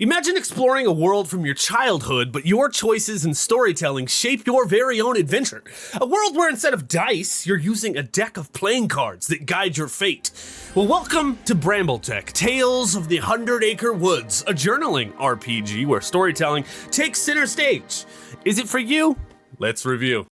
Imagine exploring a world from your childhood, but your choices and storytelling shape your very own adventure. A world where instead of dice, you're using a deck of playing cards that guide your fate. Well, welcome to Brambletrek, Tales of the 100 Acre Woods, a journaling RPG where storytelling takes center stage. Is it for you? Let's review.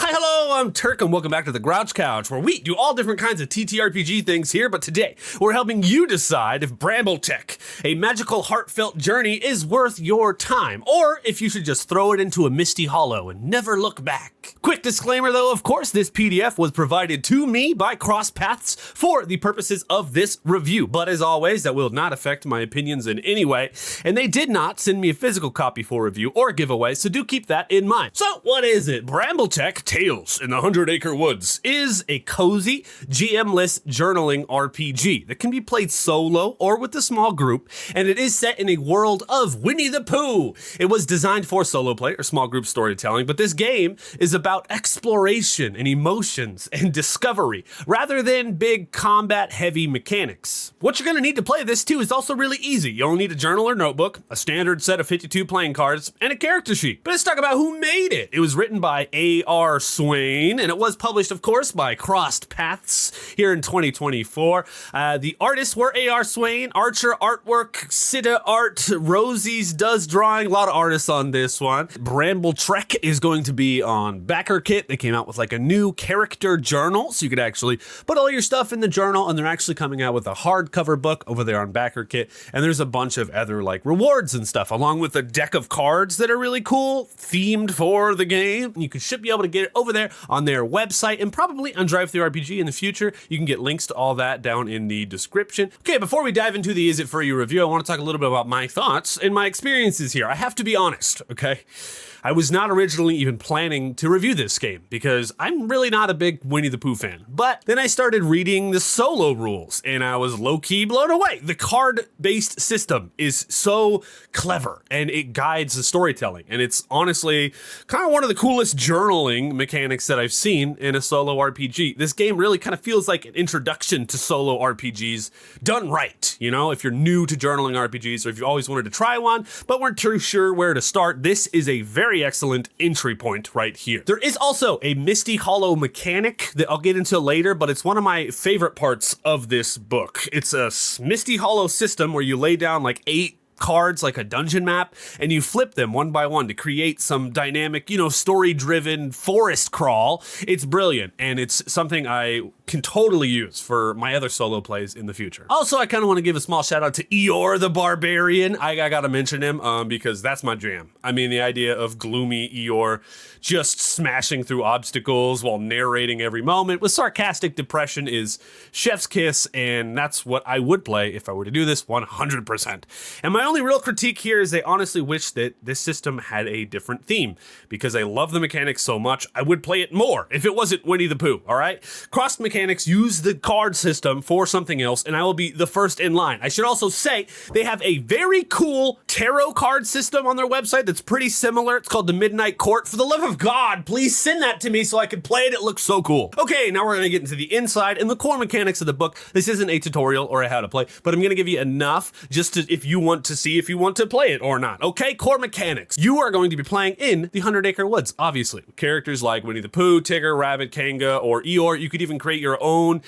Hi, hello, I'm Turk, and welcome back to the Grouch Couch, where we do all different kinds of TTRPG things here, but today we're helping you decide if Brambletrek, a magical, heartfelt journey, is worth your time, or if you should just throw it into a misty hollow and never look back. Quick disclaimer though, of course, this PDF was provided to me by Cross Paths for the purposes of this review, but as always, that will not affect my opinions in any way, and they did not send me a physical copy for review or giveaway, so do keep that in mind. So, what is it? Brambletrek Tales in the 100 Acre Woods is a cozy, GM-less journaling RPG that can be played solo or with a small group, and it is set in a world of Winnie the Pooh. It was designed for solo play or small group storytelling, but this game is about exploration and emotions and discovery rather than big combat-heavy mechanics. What you're going to need to play this too is also really easy. You only need a journal or notebook, a standard set of 52 playing cards, and a character sheet. But let's talk about who made it. It was written by A.R. Swain, and it was published, of course, by Crossed Paths here in 2024. The artists were A.R. Swain, Archer Artwork, Sita Art, Rosie's does drawing, a lot of artists on this one. Brambletrek is going to be on backer kit. They came out with like a new character journal, so you could actually put all your stuff in the journal, and they're actually coming out with a hardcover book over there on backer kit, and there's a bunch of other like rewards and stuff, along with a deck of cards that are really cool, themed for the game. You should be able to get it over there on their website and probably on DriveThruRPG in the future. You can get links to all that down in the description. Okay, before we dive into the Is It For You review, I want to talk a little bit about my thoughts and my experiences here. I have to be honest, okay? I was not originally even planning to review this game because I'm really not a big Winnie the Pooh fan. But then I started reading the solo rules and I was low-key blown away. The card-based system is so clever and it guides the storytelling. And it's honestly kind of one of the coolest journaling mechanics that I've seen in a solo RPG. This game really kind of feels like an introduction to solo RPGs done right. You know, if you're new to journaling RPGs or if you always wanted to try one but weren't too sure where to start, this is a very excellent entry point right here. There is also a Misty Hollow mechanic that I'll get into later, but it's one of my favorite parts of this book. It's a Misty Hollow system where you lay down like 8 cards like a dungeon map and you flip them one by one to create some dynamic, story-driven forest crawl. It's brilliant and it's something I can totally use for my other solo plays in the future. Also, I kind of want to give a small shout out to Eeyore the Barbarian. I gotta mention him because that's my jam. I mean, the idea of gloomy Eeyore just smashing through obstacles while narrating every moment with sarcastic depression is chef's kiss, and that's what I would play if I were to do this 100%. And my only real critique here is I honestly wish that this system had a different theme because I love the mechanics so much. I would play it more if it wasn't Winnie the Pooh, all right? Crossed Mechanics use the card system for something else, and I will be the first in line. I should also say they have a very cool tarot card system on their website that's pretty similar. It's called the Midnight Court. For the love of God, please send that to me so I can play it. It looks so cool. Okay, now we're going to get into the inside and the core mechanics of the book. This isn't a tutorial or a how to play, but I'm going to give you enough just to, if you want to see if you want to play it or not. Okay, core mechanics. You are going to be playing in the 100 Acre Woods, obviously. Characters like Winnie the Pooh, Tigger, Rabbit, Kanga, or Eeyore. You could even create your own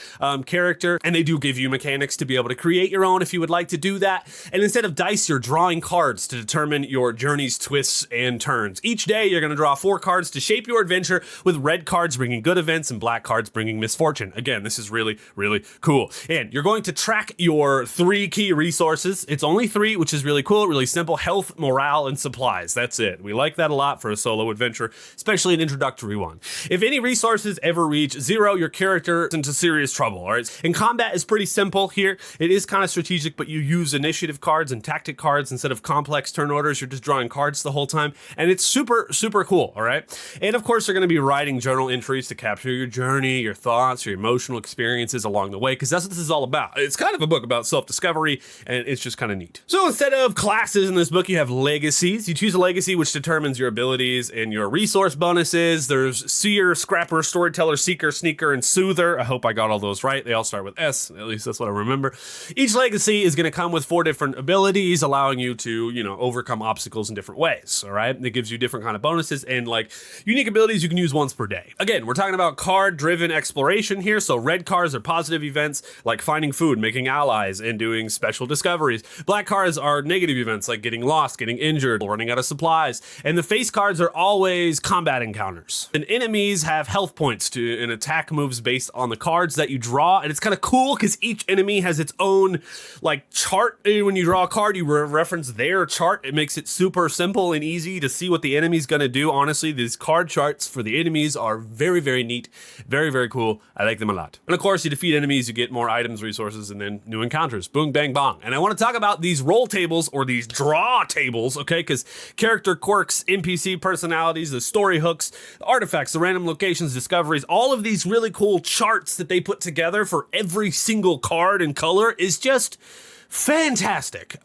character, and they do give you mechanics to be able to create your own if you would like to do that. And instead of dice, you're drawing cards to determine your journey's twists and turns. Each day, you're going to draw 4 cards to shape your adventure, with red cards bringing good events and black cards bringing misfortune. Again, this is really, really cool. And you're going to track your 3 key resources. It's only 3, which is really cool, really simple: health, morale, and supplies. That's it. We like that a lot for a solo adventure, especially an introductory one. If any resources ever reach 0, your character is into serious trouble, all right? And combat is pretty simple here. It is kind of strategic, but you use initiative cards and tactic cards instead of complex turn orders. You're just drawing cards the whole time, and it's super, super cool, all right? And of course, you're going to be writing journal entries to capture your journey, your thoughts, your emotional experiences along the way, because that's what this is all about. It's kind of a book about self-discovery, and it's just kind of neat. So instead of classes in this book, you have legacies. You choose a legacy which determines your abilities and your resource bonuses. There's Seer, Scrapper, Storyteller, Seeker, Sneaker, and Soother. I hope I got all those right. They all start with S, at least that's what I remember. Each legacy is going to come with 4 different abilities, allowing you to, overcome obstacles in different ways, all right? It gives you different kind of bonuses and, like, unique abilities you can use once per day. Again, we're talking about card-driven exploration here, so red cards are positive events, like finding food, making allies, and doing special discoveries. Black cards are negative events, like getting lost, getting injured, running out of supplies. And the face cards are always combat encounters. And enemies have health points and attack moves based on the cards that you draw, and it's kind of cool because each enemy has its own, like, chart. When you draw a card, you reference their chart. It makes it super simple and easy to see what the enemy's gonna do. Honestly, these card charts for the enemies are very, very neat, very, very cool. I like them a lot. And of course, you defeat enemies, you get more items, resources, and then new encounters. Boom, bang, bong. And I want to talk about these roll tables, or these draw tables, okay? Because character quirks, NPC personalities, the story hooks, the artifacts, the random locations, discoveries, all of these really cool charts that they put together for every single card and color is just fantastic.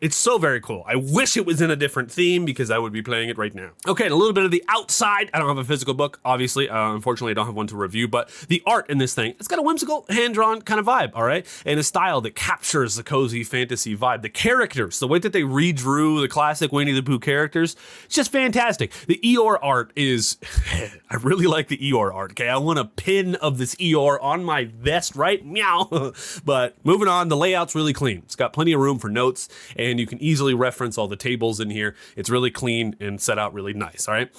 It's so very cool. I wish it was in a different theme because I would be playing it right now. Okay, and a little bit of the outside. I don't have a physical book, obviously. Unfortunately, I don't have one to review, but the art in this thing, it's got a whimsical, hand-drawn kind of vibe, all right? And a style that captures the cozy fantasy vibe. The characters, the way that they redrew the classic Winnie the Pooh characters, it's just fantastic. The Eeyore art is, I really like the Eeyore art, okay? I want a pin of this Eeyore on my vest, right? Meow. But moving on, the layout's really clean. It's got plenty of room for notes, and you can easily reference all the tables in here. It's really clean and set out really nice, all right?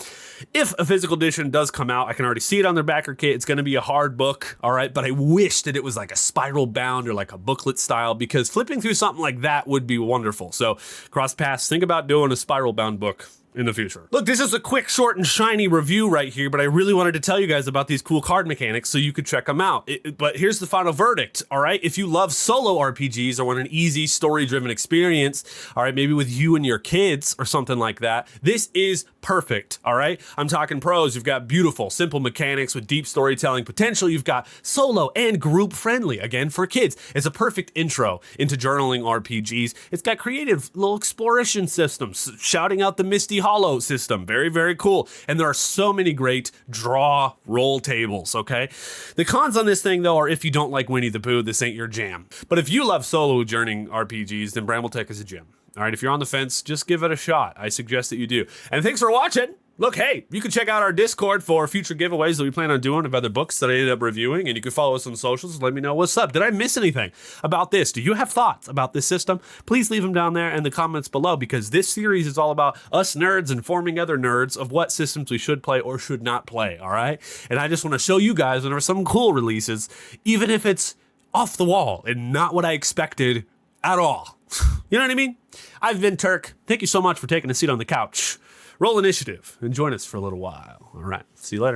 If a physical edition does come out, I can already see it on their backer kit. It's going to be a hard book, all right? But I wish that it was like a spiral bound or like a booklet style, because flipping through something like that would be wonderful. So cross paths, think about doing a spiral bound book in the future. Look, this is a quick, short, and shiny review right here, but I really wanted to tell you guys about these cool card mechanics so you could check them out. But here's the final verdict, all right? If you love solo RPGs or want an easy, story-driven experience, all right, maybe with you and your kids or something like that, this is perfect, all right? I'm talking pros. You've got beautiful, simple mechanics with deep storytelling potential. You've got solo and group-friendly, again, for kids. It's a perfect intro into journaling RPGs. It's got creative little exploration systems, shouting out the Misty Hollow system. Very, very cool. And there are so many great draw roll tables, okay? The cons on this thing, though, are if you don't like Winnie the Pooh, this ain't your jam. But if you love solo journeying RPGs, then Brambletrek is a gem. All right, if you're on the fence, just give it a shot. I suggest that you do. And thanks for watching. Look, hey, you can check out our Discord for future giveaways that we plan on doing of other books that I ended up reviewing, and you can follow us on socials and let me know what's up. Did I miss anything about this? Do you have thoughts about this system? Please leave them down there in the comments below, because this series is all about us nerds informing other nerds of what systems we should play or should not play, all right? And I just want to show you guys whenever some cool releases, even if it's off the wall and not what I expected at all. You know what I mean? I've been Turk. Thank you so much for taking a seat on the couch. Roll initiative and join us for a little while. All right. See you later.